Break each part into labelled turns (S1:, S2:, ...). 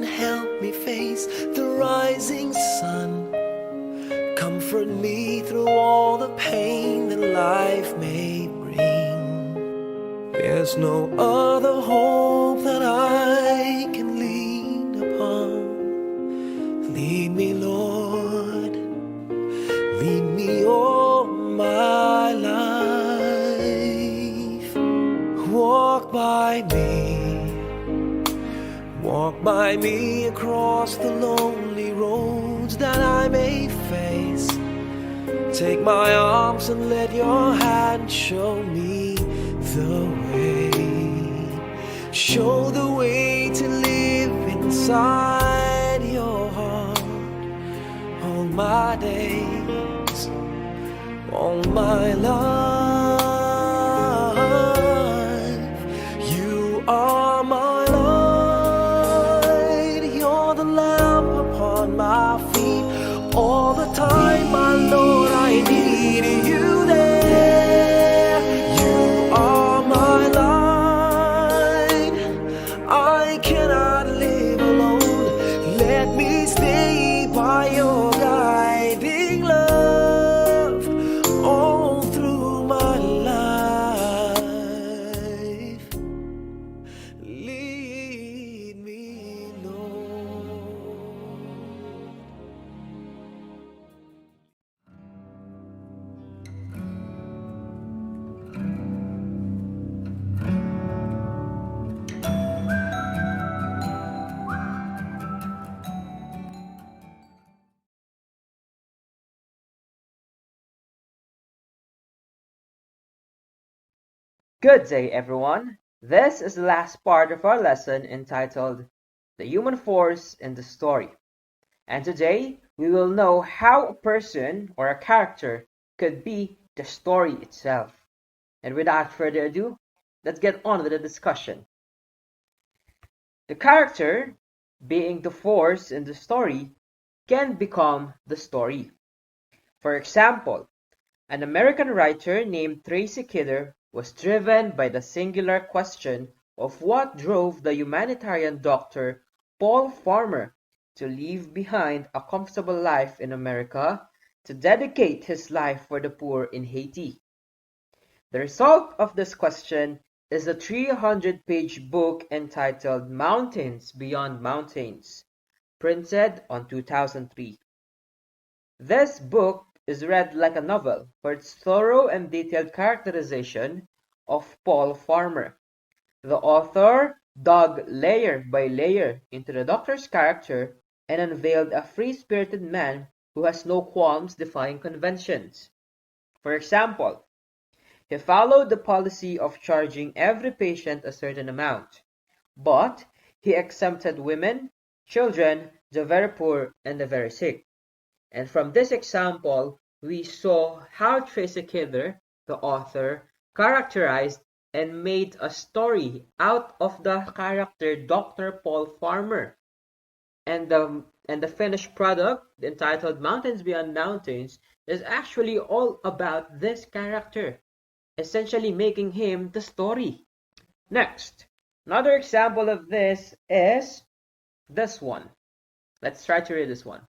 S1: help me face the rising sun. Comfort me through all the pain that life may bring. There's no other hope that I can lean upon. Lead me, Lord, lead me all my life. Walk by me across the lonely roads that I may face. Take my arms and let your hand show me the way. Show the way to live inside your heart all my days, all my life. You are my light, you're the lamp upon my feet. All the time, my Lord, I need you there. You are my light, I cannot live alone. Let me stay by your guiding love all through my life. Lead me, Lord.
S2: Good day, everyone. This is the last part of our lesson entitled The Human Force in the Story. And today, we will know how a person or a character could be the story itself. And without further ado, let's get on with the discussion. The character, being the force in the story, can become the story. For example, an American writer named Tracy Kidder was driven by the singular question of what drove the humanitarian doctor Paul Farmer to leave behind a comfortable life in America to dedicate his life for the poor in Haiti. The result of this question is a 300-page book entitled Mountains Beyond Mountains, printed on 2003. This book is read like a novel for its thorough and detailed characterization of Paul Farmer. The author dug layer by layer into the doctor's character and unveiled a free-spirited man who has no qualms defying conventions. For example, he followed the policy of charging every patient a certain amount, but he exempted women, children, the very poor, and the very sick. And from this example, we saw how Tracy Kidder, the author, characterized and made a story out of the character Dr. Paul Farmer. And the finished product, entitled Mountains Beyond Mountains, is actually all about this character, essentially making him the story. Next, another example of this is this one. Let's try to read this one.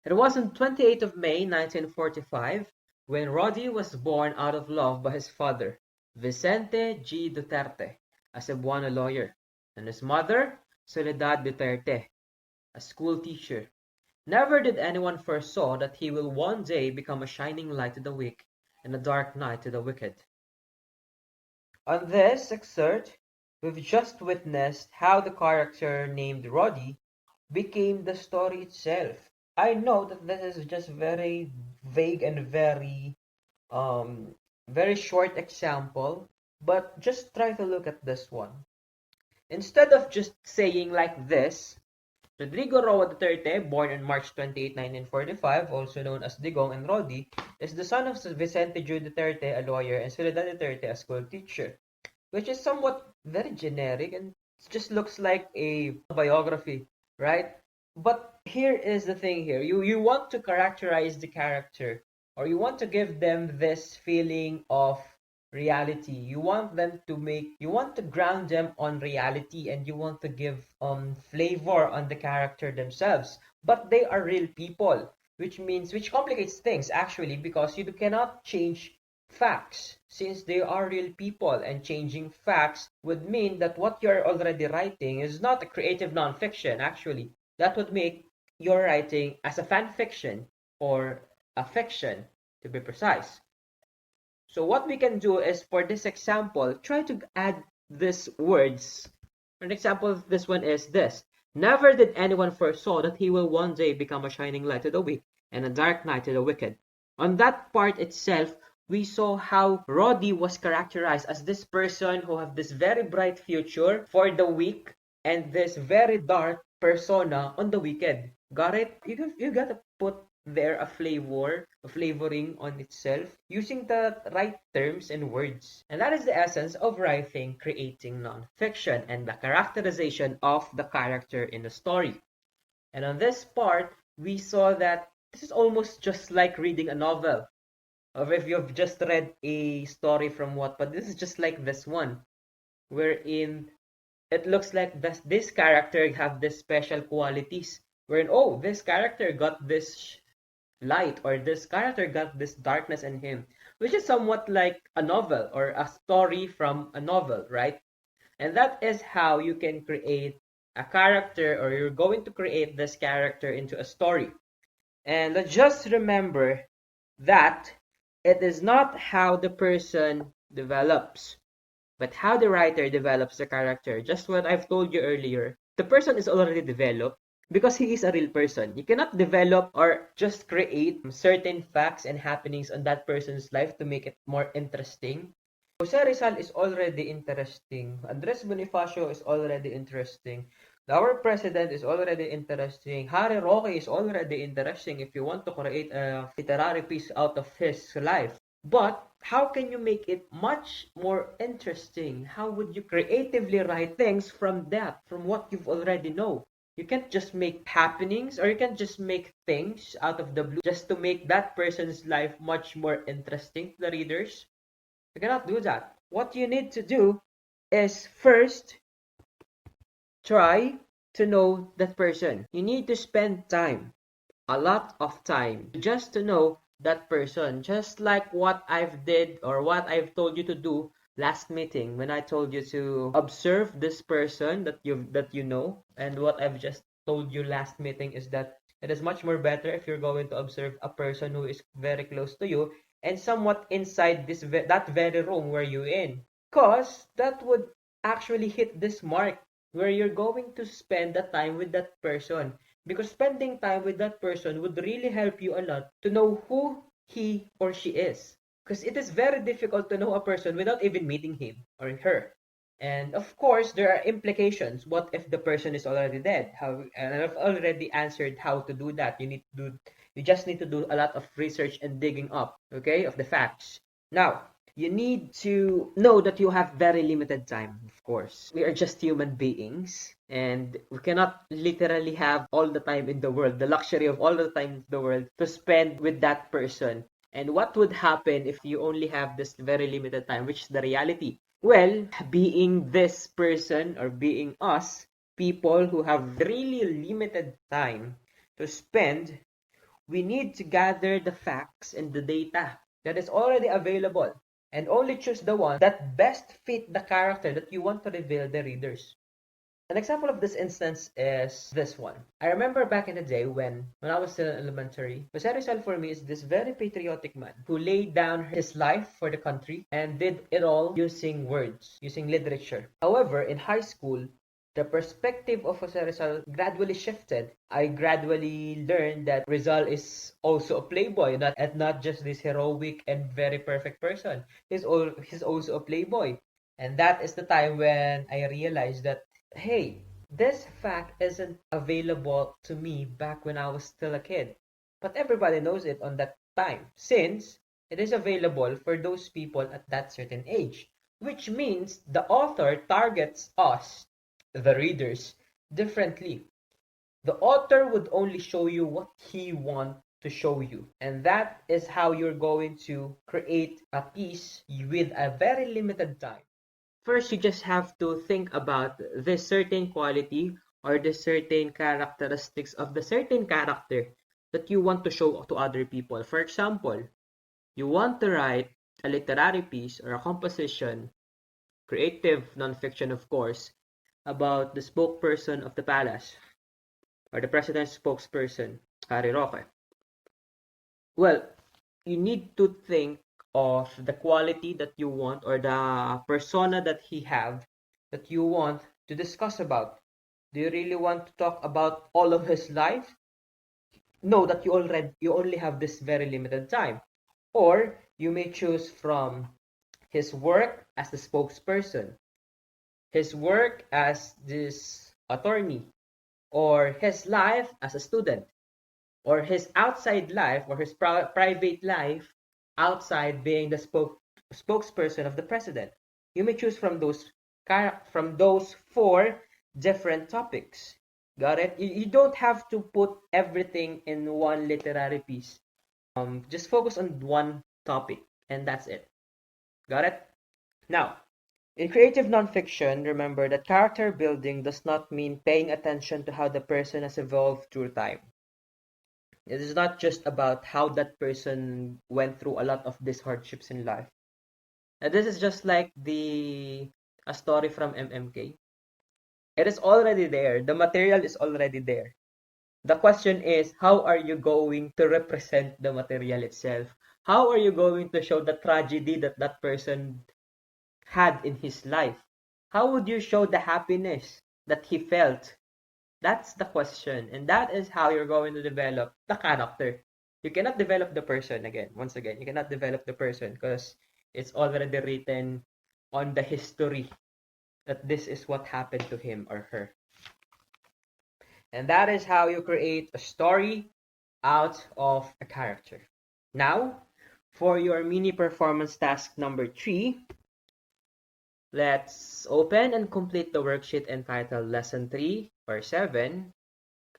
S2: It was on 28th of May 1945 when Roddy was born out of love by his father, Vicente G. Duterte, a Cebuano lawyer, and his mother, Soledad Duterte, a school teacher. Never did anyone foresaw that he will one day become a shining light to the weak and a dark night to the wicked. On this excerpt, we've just witnessed how the character named Roddy became the story itself. I know that this is just very vague and very short example, but just try to look at this one. Instead of just saying like this, Rodrigo Roa Duterte, born on March 28, 1945, also known as Digong and Rodi, is the son of Vicente Ju Duterte, a lawyer, and Soledad Duterte, a school teacher, which is somewhat very generic and just looks like a biography, right? But here is the thing here. You want to characterize the character, or you want to give them this feeling of reality. You want to ground them on reality, and you want to give flavor on the character themselves. But they are real people, which complicates things actually, because you cannot change facts since they are real people, and changing facts would mean that what you're already writing is not a creative nonfiction. Actually, that would make your writing as a fan fiction, or a fiction, to be precise. So what we can do is, for this example, try to add these words. For an example, this one is this: never did anyone foresaw that he will one day become a shining light to the weak and a dark night to the wicked. On that part itself, we saw how Roddy was characterized as this person who have this very bright future for the weak, and this very dark persona on the wicked. Got it? You gotta put there a flavoring on itself, using the right terms and words. And that is the essence of writing, creating non-fiction, and the characterization of the character in the story. And on this part, we saw that this is almost just like reading a novel. Or if you've just read a story from Wattpad, this is just like this one, wherein it looks like this character have this special qualities, wherein, oh, this character got this light, or this character got this darkness in him, which is somewhat like a novel or a story from a novel, right? And that is how you can create a character, or you're going to create this character into a story. And just remember that it is not how the person develops, but how the writer develops the character. Just what I've told you earlier. The person is already developed because he is a real person. You cannot develop or just create certain facts and happenings on that person's life to make it more interesting. Jose Rizal is already interesting. Andres Bonifacio is already interesting. Our president is already interesting. Harry Roque is already interesting if you want to create a literary piece out of his life. But how can you make it much more interesting? How would you creatively write things from that, from what you've already know? You can't just make happenings, or you can't just make things out of the blue just to make that person's life much more interesting to the readers. You cannot do that. What you need to do is first try to know that person. You need to spend time, a lot of time, just to know that person. Just like what I've did, or what I've told you to do last meeting, when I told you to observe this person that you know. And what I've just told you last meeting is that it is much more better if you're going to observe a person who is very close to you and somewhat inside that very room where you're in, cause that would actually hit this mark where you're going to spend the time with that person, because spending time with that person would really help you a lot to know who he or she is. Because it is very difficult to know a person without even meeting him or her. And of course, there are implications. What if the person is already dead? And I've already answered how to do that. You just need to do a lot of research and digging up, okay, of the facts. Now, you need to know that you have very limited time, of course. We are just human beings, and we cannot literally have all the time in the world, the luxury of all the time in the world to spend with that person. And what would happen if you only have this very limited time, which is the reality? Well, being this person, or being us, people who have really limited time to spend, we need to gather the facts and the data that is already available, and only choose the one that best fit the character that you want to reveal the readers. An example of this instance is this one. I remember back in the day when I was still in elementary, Jose Rizal for me is this very patriotic man who laid down his life for the country and did it all using words, using literature. However, in high school, the perspective of Jose Rizal gradually shifted. I gradually learned that Rizal is also a playboy, not just this heroic and very perfect person. He's also a playboy. And that is the time when I realized that, hey, this fact isn't available to me back when I was still a kid. But everybody knows it on that time, since it is available for those people at that certain age. Which means the author targets us, the readers, differently. The author would only show you what he wants to show you. And that is how you're going to create a piece with a very limited time. First, you just have to think about this certain quality or the certain characteristics of the certain character that you want to show to other people. For example, you want to write a literary piece or a composition, creative nonfiction, of course, about the spokesperson of the palace or the president's spokesperson, Harry Roque. Well, you need to think of the quality that you want or the persona that he have that you want to discuss about. Do you really want to talk about all of his life? Know that you only have this very limited time. Or you may choose from his work as the spokesperson, his work as this attorney, or his life as a student, or his outside life or his private life outside being the spokesperson of the president. You may choose from those four different topics. Got it? You don't have to put everything in one literary piece. Just focus on one topic, and that's it. Got it? Now, in creative nonfiction, remember that character building does not mean paying attention to how the person has evolved through time. It is not just about how that person went through a lot of these hardships in life. This is just like a story from MMK. It is already there. The material is already there. The question is, how are you going to represent the material itself? How are you going to show the tragedy that that person had in his life? How would you show the happiness that he felt? That's the question. And that is how you're going to develop the character. You cannot develop the person once again. You cannot develop the person because it's already written on the history that this is what happened to him or her. And that is how you create a story out of a character. Now, for your mini performance task number 3, let's open and complete the worksheet entitled Lesson 3 or 7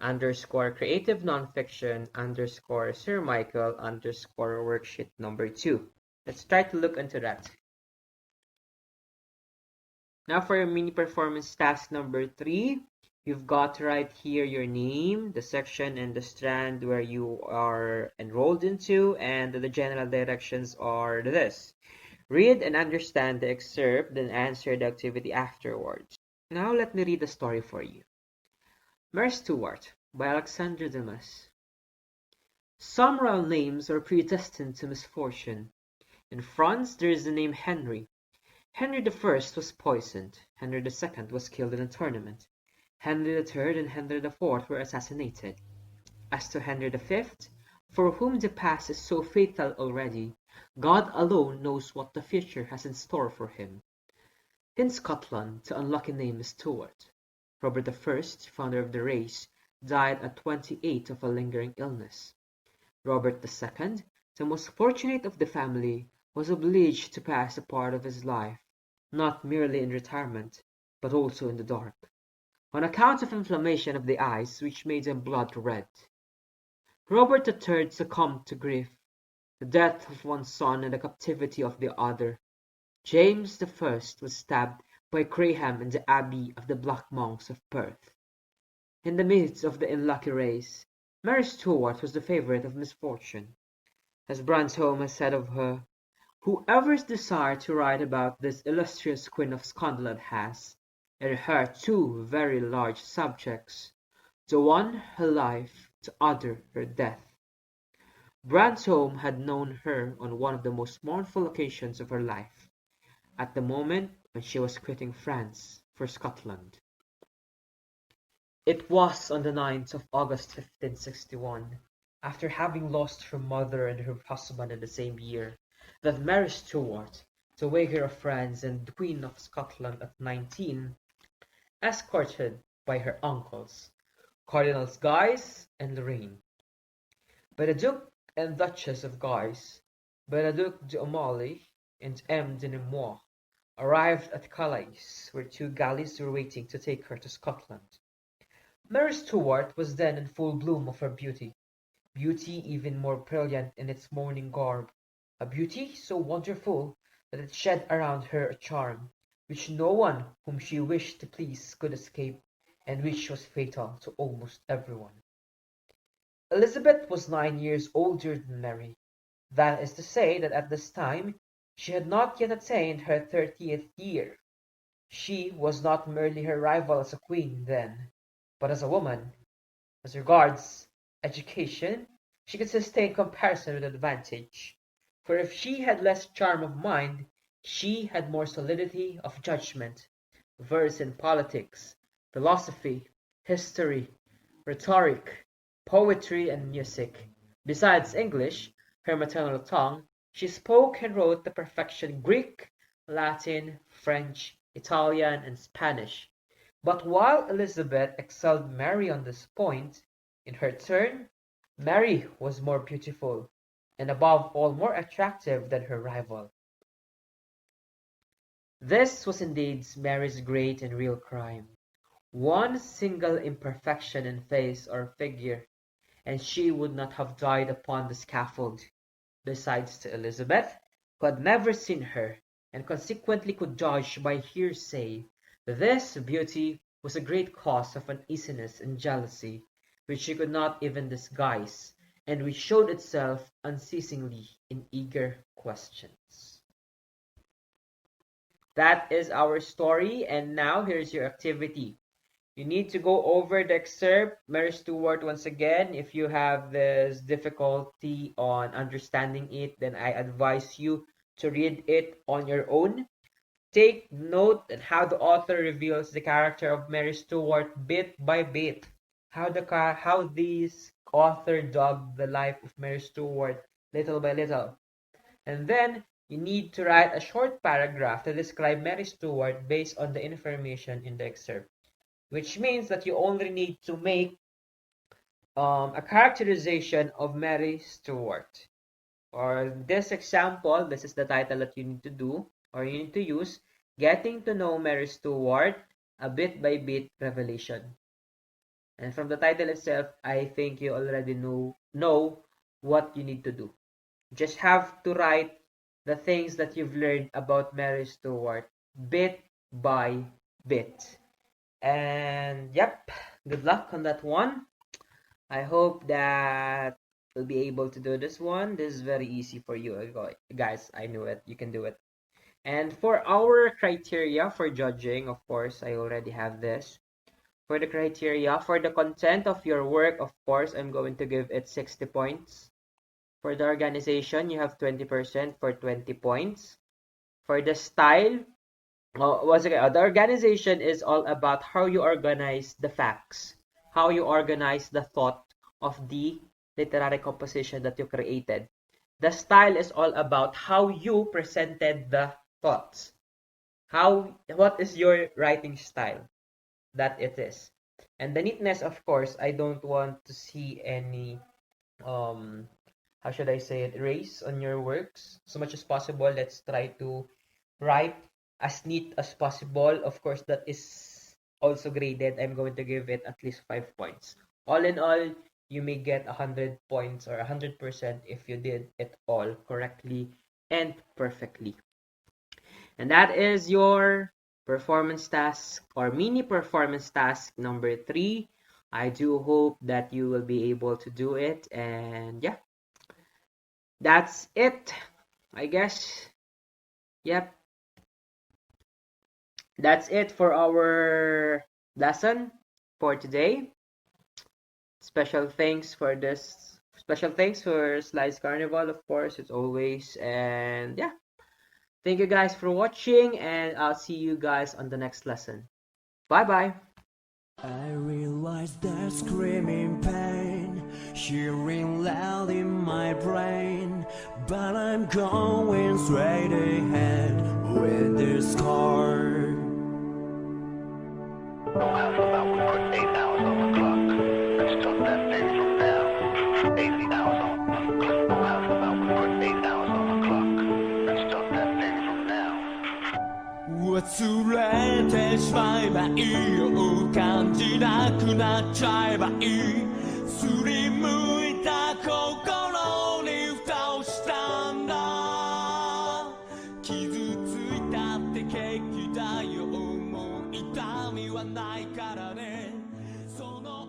S2: _ creative nonfiction _ Sir Michael _ worksheet number 2. Let's try to look into that. Now for your mini performance task number 3, you've got to write here your name, the section and the strand where you are enrolled into, and the general directions are this. Read and understand the excerpt, then answer the activity afterwards. Now let me read the story for you. Mary Stuart by Alexander Dumas. Some royal names are predestined to misfortune. In France there is the name Henry. Henry the First was poisoned. Henry the Second was killed in a tournament. Henry the Third and Henry the Fourth were assassinated. As to Henry the Fifth, for whom the past is so fatal already, God alone knows what the future has in store for him. In Scotland the unlucky name is Stuart. Robert the First, founder of the race, died at 28 of a lingering illness. Robert the Second, the most fortunate of the family, was obliged to pass a part of his life, not merely in retirement, but also in the dark, on account of inflammation of the eyes which made them blood red. Robert the Third succumbed to grief, the death of one son and the captivity of the other. James the First was stabbed by Graham in the abbey of the Black Monks of Perth. In the midst of the unlucky race, Mary Stuart was the favourite of misfortune. As Brantome has said of her, whoever's desire to write about this illustrious Queen of Scotland has, in her, two very large subjects, the one her life, the other her death. Brantome had known her on one of the most mournful occasions of her life, at the moment when she was quitting France for Scotland. It was on the 9th of August 1561, after having lost her mother and her husband in the same year, that Mary Stuart, the Wager of France and Queen of Scotland at 19, escorted by her uncles, Cardinals Guise and Lorraine, by the Duke and Duchess of Guise, by the Duc d'Aumale and M. de Nemours, arrived at Calais, where 2 galleys were waiting to take her to Scotland. Mary Stuart was then in full bloom of her beauty beauty even more brilliant in its mourning garb, a beauty so wonderful that it shed around her a charm which no one whom she wished to please could escape, and which was fatal to almost everyone. Elizabeth was 9 years older than Mary. That is to say that at this time she had not yet attained her 30th year. She was not merely her rival as a queen then, but as a woman. As regards education, she could sustain comparison with advantage, for if she had less charm of mind, she had more solidity of judgment, verse in politics, philosophy, history, rhetoric, poetry, and music. Besides English, her maternal tongue, she spoke and wrote to perfection Greek, Latin, French, Italian, and Spanish. But while Elizabeth excelled Mary on this point, in her turn, Mary was more beautiful, and above all more attractive than her rival. This was indeed Mary's great and real crime. One single imperfection in face or figure, and she would not have died upon the scaffold. Besides to Elizabeth, who had never seen her, and consequently could judge by hearsay, this beauty was a great cause of uneasiness and jealousy, which she could not even disguise, and which showed itself unceasingly in eager questions. That is our story, and now here's your activity. You need to go over the excerpt, Mary Stuart, once again. If you have this difficulty on understanding it, then I advise you to read it on your own. Take note on how the author reveals the character of Mary Stuart bit by bit. How this author dug the life of Mary Stuart little by little. And then you need to write a short paragraph to describe Mary Stuart based on the information in the excerpt. Which means that you only need to make a characterization of Mary Stuart. Or this example, this is the title that you need to do, or you need to use, Getting to Know Mary Stuart, a Bit by Bit Revelation. And from the title itself, I think you already know what you need to do. Just have to write the things that you've learned about Mary Stuart, bit by bit. And yep, good luck on that one. I hope that you'll be able to do this one. This is very easy for you guys. I knew it. You can do it. And for our criteria for judging, of course, I already have this. For the criteria, for the content of your work, of course, I'm going to give it 60 points. For the organization, you have 20% for 20 points. For the style, once again, the organization is all about how you organize the facts, how you organize the thought of the literary composition that you created. The style is all about how you presented the thoughts. What is your writing style? That it is. And the neatness, of course, I don't want to see any how should I say it, erase on your works. So much as possible, let's try to write as neat as possible. Of course, that is also graded. I'm going to give it at least 5 points. All in all, you may get 100 points or 100% if you did it all correctly and perfectly. And that is your performance task or mini performance task number 3. I do hope that you will be able to do it. And yeah, that's it, I guess. Yep. That's it for our lesson for today. Special thanks for Slice Carnival, of course, as always. And yeah, thank you guys for watching, and I'll see you guys on the next lesson. Bye-bye.
S1: I realize there's screaming pain, hearing loud in my brain, but I'm going straight ahead with this car.
S3: Don't have about we put 8 hours on the clock. Let's talk that baby from now. 8 hours on the clock. Don't have about we put 8 hours on the clock. Let's talk that baby from now.
S1: 忘れてしまえばいいよ、感じなくなっちゃえばいい、すりむいた心に蓋をしたんだ傷ついたってケーキだよもう痛みはないからねその